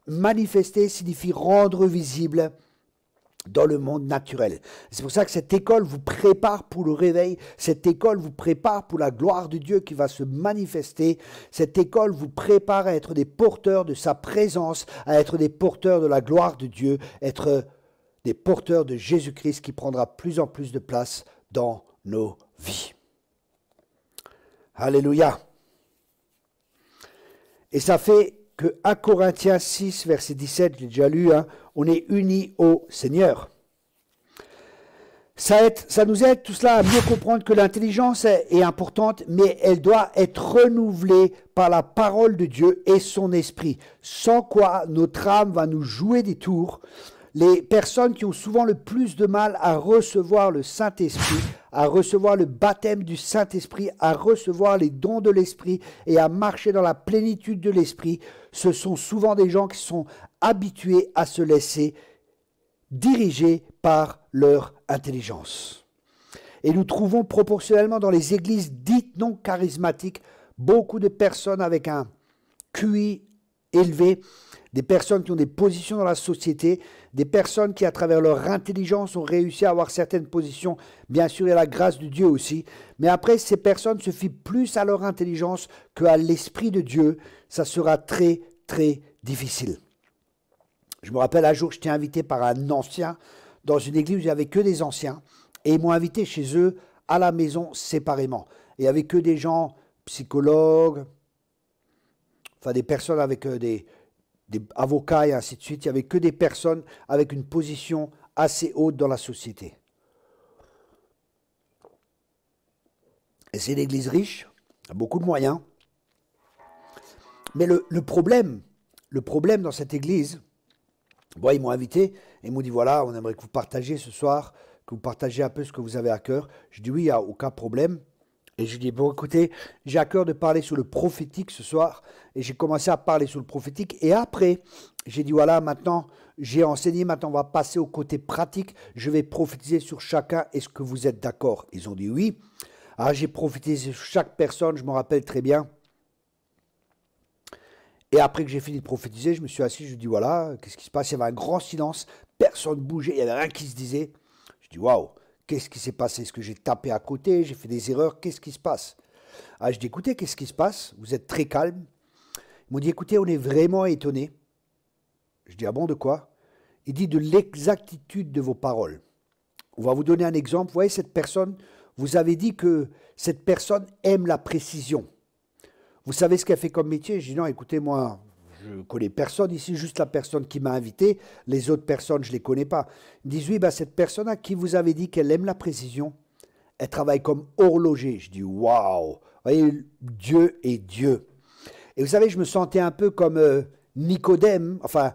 Manifester signifie rendre visible dans le monde naturel. C'est pour ça que cette école vous prépare pour le réveil, cette école vous prépare pour la gloire de Dieu qui va se manifester, cette école vous prépare à être des porteurs de sa présence, à être des porteurs de la gloire de Dieu, être des porteurs de Jésus-Christ qui prendra plus en plus de place dans nos vies. Alléluia. Et ça fait que 1 Corinthiens 6, verset 17, je l'ai déjà lu, on est unis au Seigneur. Ça nous aide tout cela à mieux comprendre que l'intelligence est importante, mais elle doit être renouvelée par la parole de Dieu et son esprit. Sans quoi notre âme va nous jouer des tours. Les personnes qui ont souvent le plus de mal à recevoir le Saint-Esprit, à recevoir le baptême du Saint-Esprit, à recevoir les dons de l'Esprit et à marcher dans la plénitude de l'Esprit, ce sont souvent des gens qui sont habitués à se laisser diriger par leur intelligence. Et nous trouvons proportionnellement dans les églises dites non charismatiques beaucoup de personnes avec un QI élevé, des personnes qui ont des positions dans la société, des personnes qui, à travers leur intelligence, ont réussi à avoir certaines positions. Bien sûr, il y a la grâce de Dieu aussi. Mais après, ces personnes se fient plus à leur intelligence qu'à l'Esprit de Dieu. Ça sera très, très difficile. Je me rappelle un jour, j'étais invité par un ancien dans une église où il n'y avait que des anciens. Et ils m'ont invité chez eux à la maison séparément. Et il n'y avait que des gens psychologues, enfin des personnes avec des avocats et ainsi de suite. Il n'y avait que des personnes avec une position assez haute dans la société. Et c'est une église riche, a beaucoup de moyens. Mais le problème dans cette église, bon, ils m'ont invité et ils m'ont dit, voilà, on aimerait que vous partagiez ce soir, que vous partagiez un peu ce que vous avez à cœur. Je dis oui, il n'y a aucun problème. Et je dis, bon, écoutez, j'ai à cœur de parler sur le prophétique ce soir. Et j'ai commencé à parler sur le prophétique. Et après, j'ai dit, voilà, maintenant, j'ai enseigné, maintenant, on va passer au côté pratique. Je vais prophétiser sur chacun. Est-ce que vous êtes d'accord? Ils ont dit oui. Alors, j'ai prophétisé sur chaque personne, je me rappelle très bien. Et après que j'ai fini de prophétiser, je me suis assis, je dis, voilà, qu'est-ce qui se passe? Il y avait un grand silence, personne ne bougeait, il n'y avait rien qui se disait. Je dis, waouh! Qu'est-ce qui s'est passé? Est-ce que j'ai tapé à côté? J'ai fait des erreurs? Qu'est-ce qui se passe? Ah, je dis, écoutez, qu'est-ce qui se passe? Vous êtes très calme. Ils m'ont dit, écoutez, on est vraiment étonnés. Je dis, ah bon, de quoi? Il dit, de l'exactitude de vos paroles. On va vous donner un exemple. Vous voyez, cette personne, vous avez dit que cette personne aime la précision. vous savez ce qu'elle fait comme métier? Je dis, non, écoutez, moi, je connais personne ici, juste la personne qui m'a invité. Les autres personnes, je ne les connais pas. Ils me disent, oui, bah, cette personne à qui vous avez dit qu'elle aime la précision, elle travaille comme horloger. Je dis, waouh! Vous voyez, Dieu est Dieu. Et vous savez, je me sentais un peu comme Nicodème, enfin,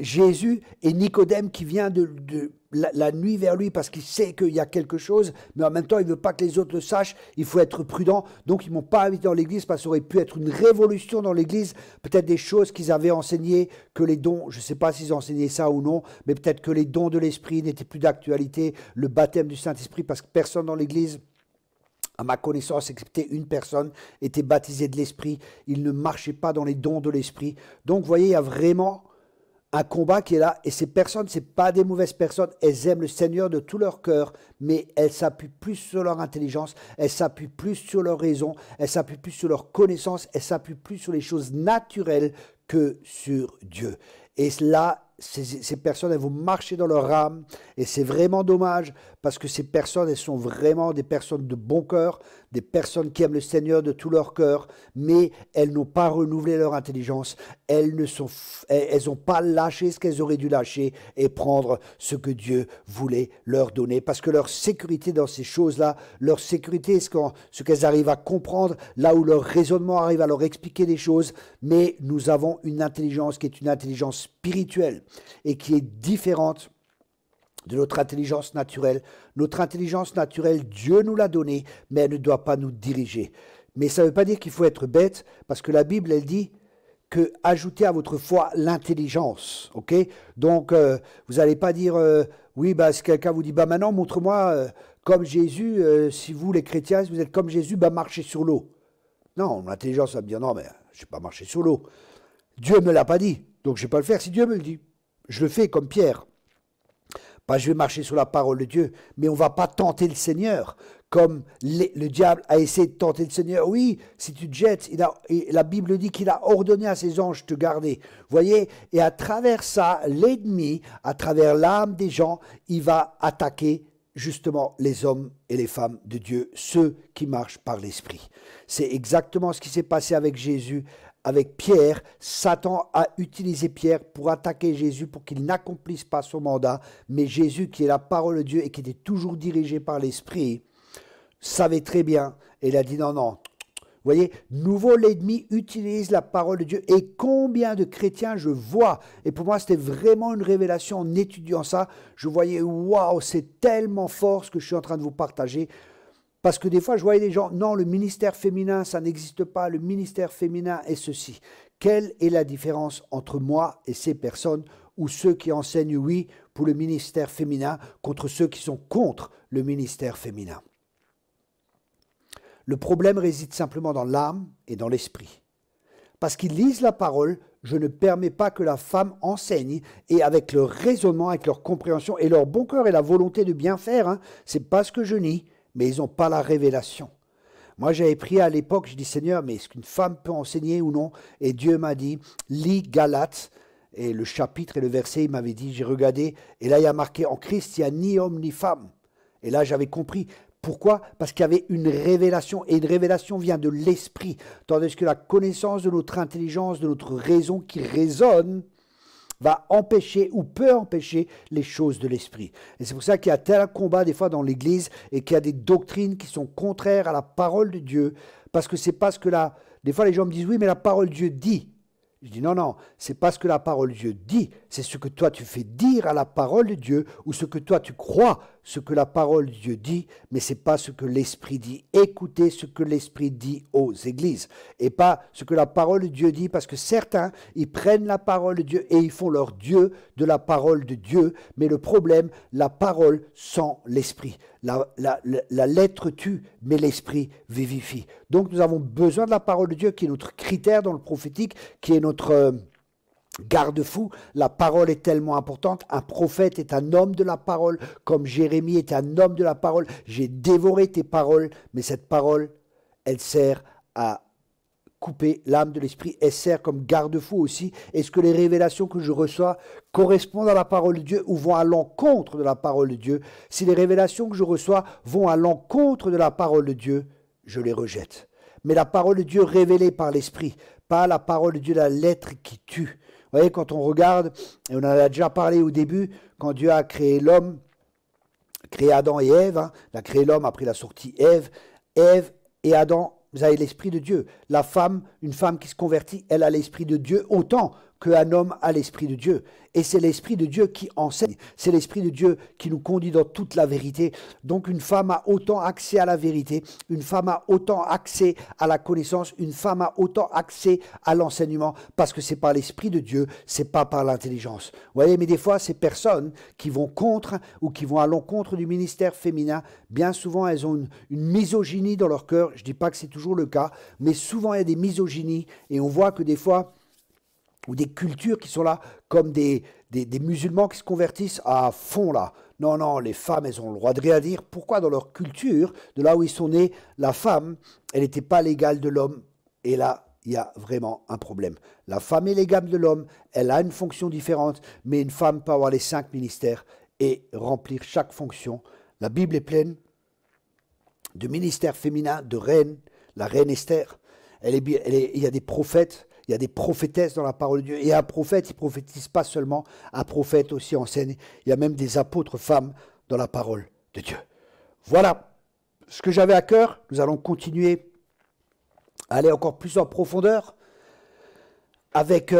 Jésus et Nicodème qui vient de la nuit vers lui parce qu'il sait qu'il y a quelque chose, mais en même temps, il ne veut pas que les autres le sachent. Il faut être prudent. Donc, ils ne m'ont pas invité dans l'église parce que ça aurait pu être une révolution dans l'église. Peut-être des choses qu'ils avaient enseignées, que les dons, je ne sais pas s'ils enseignaient ça ou non, mais peut-être que les dons de l'esprit n'étaient plus d'actualité, le baptême du Saint-Esprit, parce que personne dans l'église, à ma connaissance, excepté une personne, était baptisé de l'esprit. Il ne marchait pas dans les dons de l'esprit. Donc, vous voyez, il y a vraiment un combat qui est là, et ces personnes, ce n'est pas des mauvaises personnes, elles aiment le Seigneur de tout leur cœur, mais elles s'appuient plus sur leur intelligence, elles s'appuient plus sur leur raison, elles s'appuient plus sur leur connaissance, elles s'appuient plus sur les choses naturelles que sur Dieu. Et là, ces personnes, elles vont marcher dans leur âme, et c'est vraiment dommage, parce que ces personnes, elles sont vraiment des personnes de bon cœur, des personnes qui aiment le Seigneur de tout leur cœur, mais elles n'ont pas renouvelé leur intelligence, elles n'ont pas lâché ce qu'elles auraient dû lâcher et prendre ce que Dieu voulait leur donner, parce que leur sécurité dans ces choses-là, leur sécurité, ce qu'elles arrivent à comprendre, là où leur raisonnement arrive à leur expliquer des choses, mais nous avons une intelligence qui est une intelligence spirituelle et qui est différente de notre intelligence naturelle. Notre intelligence naturelle, Dieu nous l'a donnée, mais elle ne doit pas nous diriger. Mais ça ne veut pas dire qu'il faut être bête, parce que la Bible, elle dit que ajoutez à votre foi l'intelligence. Ok? Donc, vous n'allez pas dire, oui, bah, si quelqu'un vous dit, bah, maintenant, montre-moi, comme Jésus, si vous, les chrétiens, si vous êtes comme Jésus, bah, marchez sur l'eau. Non, l'intelligence va me dire, non, mais je ne vais pas marcher sur l'eau. Dieu ne me l'a pas dit, donc je ne vais pas le faire si Dieu me le dit. Je le fais comme Pierre. Pas je vais marcher sur la parole de Dieu, mais on ne va pas tenter le Seigneur, comme le diable a essayé de tenter le Seigneur. Oui, si tu te jettes, la Bible dit qu'il a ordonné à ses anges de te garder. Voyez, et à travers ça, l'ennemi, à travers l'âme des gens, il va attaquer justement les hommes et les femmes de Dieu, ceux qui marchent par l'Esprit. C'est exactement ce qui s'est passé avec Jésus. Avec Pierre, Satan a utilisé Pierre pour attaquer Jésus pour qu'il n'accomplisse pas son mandat. Mais Jésus, qui est la parole de Dieu et qui était toujours dirigé par l'Esprit, savait très bien. Et il a dit non, non. Vous voyez, nouveau, l'ennemi utilise la parole de Dieu. Et combien de chrétiens je vois. Et pour moi, c'était vraiment une révélation en étudiant ça. Je voyais, waouh, c'est tellement fort ce que je suis en train de vous partager. Parce que des fois, je voyais des gens, non, le ministère féminin, ça n'existe pas, le ministère féminin est ceci. Quelle est la différence entre moi et ces personnes, ou ceux qui enseignent oui pour le ministère féminin, contre ceux qui sont contre le ministère féminin? Le problème réside simplement dans l'âme et dans l'esprit. Parce qu'ils lisent la parole, je ne permets pas que la femme enseigne, et avec leur raisonnement, avec leur compréhension, et leur bon cœur et la volonté de bien faire, hein, c'est pas ce que je nie, mais ils n'ont pas la révélation. Moi, j'avais prié à l'époque, je dis, Seigneur, mais est-ce qu'une femme peut enseigner ou non? Et Dieu m'a dit, lis Galates, et le chapitre et le verset, il m'avait dit, j'ai regardé, et là, il y a marqué, en Christ, il n'y a ni homme ni femme. Et là, j'avais compris. Pourquoi? Parce qu'il y avait une révélation, et une révélation vient de l'esprit, tandis que la connaissance de notre intelligence, de notre raison qui résonne, va empêcher ou peut empêcher les choses de l'esprit. Et c'est pour ça qu'il y a tel combat des fois dans l'Église et qu'il y a des doctrines qui sont contraires à la parole de Dieu, parce que c'est pas ce que des fois les gens me disent, oui, mais la parole de Dieu dit. Je dis non, non, c'est pas ce que la parole de Dieu dit, c'est ce que toi tu fais dire à la parole de Dieu, ou ce que toi tu crois, ce que la parole de Dieu dit, mais c'est pas ce que l'Esprit dit. Écoutez ce que l'Esprit dit aux églises, et pas ce que la parole de Dieu dit, parce que certains, ils prennent la parole de Dieu et ils font leur Dieu de la parole de Dieu, mais le problème, la parole sans l'Esprit. La lettre tue, mais l'esprit vivifie. Donc nous avons besoin de la parole de Dieu qui est notre critère dans le prophétique, qui est notre garde-fou. La parole est tellement importante. Un prophète est un homme de la parole, comme Jérémie est un homme de la parole. J'ai dévoré tes paroles, mais cette parole, elle sert à couper l'âme de l'esprit, elle sert comme garde-fou aussi. Est-ce que les révélations que je reçois correspondent à la parole de Dieu ou vont à l'encontre de la parole de Dieu? Si les révélations que je reçois vont à l'encontre de la parole de Dieu, je les rejette. mais la parole de Dieu révélée par l'Esprit, pas la parole de Dieu, la lettre qui tue. Vous voyez, quand on regarde, et on en a déjà parlé au début, quand Dieu a créé l'homme, créé Adam et Ève, hein, il a créé l'homme après la sortie Ève, Ève et Adam, vous avez l'Esprit de Dieu. La femme, une femme qui se convertit, elle a l'Esprit de Dieu autant qu'un homme a l'Esprit de Dieu. Et c'est l'Esprit de Dieu qui enseigne, c'est l'Esprit de Dieu qui nous conduit dans toute la vérité. Donc une femme a autant accès à la vérité, une femme a autant accès à la connaissance, une femme a autant accès à l'enseignement, parce que c'est par l'Esprit de Dieu, c'est pas par l'intelligence. Vous voyez, mais des fois, ces personnes qui vont contre ou qui vont à l'encontre du ministère féminin, bien souvent, elles ont une misogynie dans leur cœur. Je ne dis pas que c'est toujours le cas, mais souvent, il y a des misogynies et on voit que des fois, ou des cultures qui sont là, comme des musulmans qui se convertissent à fond là. Non, non, les femmes, elles ont le droit de rien dire. Pourquoi dans leur culture, de là où ils sont nés, la femme, elle n'était pas l'égale de l'homme? Et là, il y a vraiment un problème. La femme est l'égale de l'homme, elle a une fonction différente, mais une femme peut avoir les 5 ministères et remplir chaque fonction. La Bible est pleine de ministères féminins, de reines. La reine Esther, il y a des prophètes, il y a des prophétesses dans la parole de Dieu. Et un prophète, il ne prophétise pas seulement, un prophète aussi enseigne. Il y a même des apôtres femmes dans la parole de Dieu. Voilà ce que j'avais à cœur. Nous allons continuer à aller encore plus en profondeur avec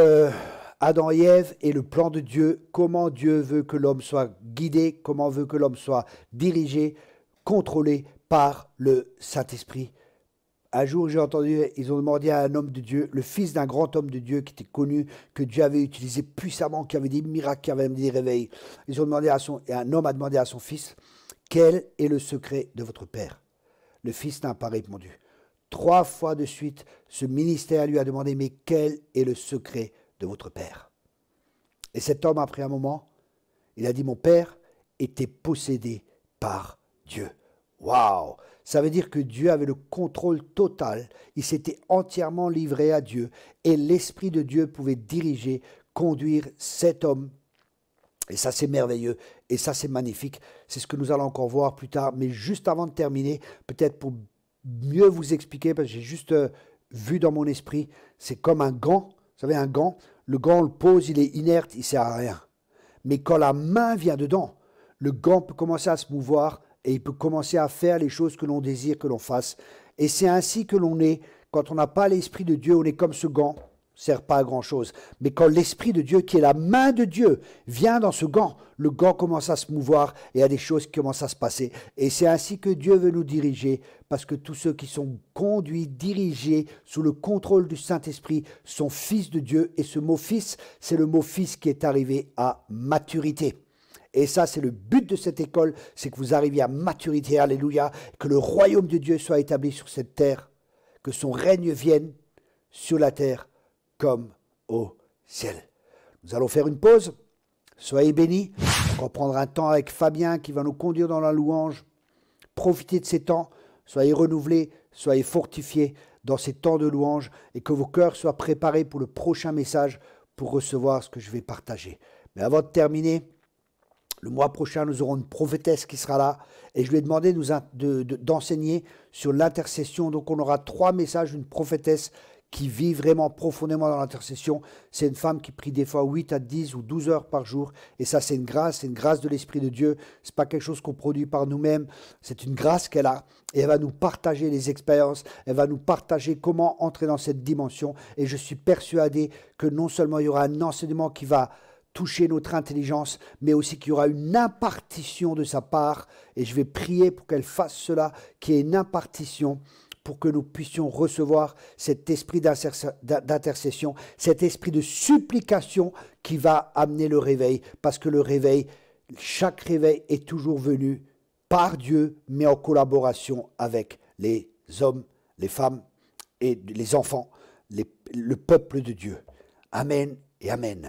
Adam et Ève et le plan de Dieu. Comment Dieu veut que l'homme soit guidé, comment veut que l'homme soit dirigé, contrôlé par le Saint-Esprit. Un jour, j'ai entendu, ils ont demandé à un homme de Dieu, le fils d'un grand homme de Dieu qui était connu, que Dieu avait utilisé puissamment, qui avait des miracles, qui avait des réveils. Ils ont demandé et un homme a demandé à son fils, quel est le secret de votre père? Le fils n'a pas répondu. 3 fois de suite, ce ministère lui a demandé, mais quel est le secret de votre père? Et cet homme, après un moment, il a dit, mon père était possédé par Dieu. Waouh! Ça veut dire que Dieu avait le contrôle total, il s'était entièrement livré à Dieu et l'Esprit de Dieu pouvait diriger, conduire cet homme. Et ça c'est merveilleux et ça c'est magnifique, c'est ce que nous allons encore voir plus tard. Mais juste avant de terminer, peut-être pour mieux vous expliquer, parce que j'ai juste vu dans mon esprit, c'est comme un gant, vous savez un gant, le gant on le pose, il est inerte, il ne sert à rien. Mais quand la main vient dedans, le gant peut commencer à se mouvoir, et il peut commencer à faire les choses que l'on désire que l'on fasse. Et c'est ainsi que l'on est. Quand on n'a pas l'Esprit de Dieu, on est comme ce gant. Ça ne sert pas à grand-chose. Mais quand l'Esprit de Dieu, qui est la main de Dieu, vient dans ce gant, le gant commence à se mouvoir et il y a des choses qui commencent à se passer. Et c'est ainsi que Dieu veut nous diriger, parce que tous ceux qui sont conduits, dirigés, sous le contrôle du Saint-Esprit, sont fils de Dieu. Et ce mot fils, c'est le mot fils qui est arrivé à maturité. Et ça, c'est le but de cette école, c'est que vous arriviez à maturité, alléluia, que le royaume de Dieu soit établi sur cette terre, que son règne vienne sur la terre comme au ciel. Nous allons faire une pause, soyez bénis, on va prendre un temps avec Fabien qui va nous conduire dans la louange. Profitez de ces temps, soyez renouvelés, soyez fortifiés dans ces temps de louange et que vos cœurs soient préparés pour le prochain message pour recevoir ce que je vais partager. Mais avant de terminer, le mois prochain, nous aurons une prophétesse qui sera là et je lui ai demandé d'enseigner sur l'intercession. Donc, on aura 3 messages, une prophétesse qui vit vraiment profondément dans l'intercession. C'est une femme qui prie des fois 8 à 10 ou 12 heures par jour. Et ça, c'est une grâce de l'Esprit de Dieu. Ce n'est pas quelque chose qu'on produit par nous-mêmes. C'est une grâce qu'elle a. Et elle va nous partager les expériences. Elle va nous partager comment entrer dans cette dimension. Et je suis persuadé que non seulement il y aura un enseignement qui va toucher notre intelligence, mais aussi qu'il y aura une impartition de sa part, et je vais prier pour qu'elle fasse cela, qu'il y ait une impartition, pour que nous puissions recevoir cet esprit d'intercession, cet esprit de supplication qui va amener le réveil, parce que le réveil, chaque réveil est toujours venu par Dieu, mais en collaboration avec les hommes, les femmes et les enfants, le peuple de Dieu. Amen et Amen.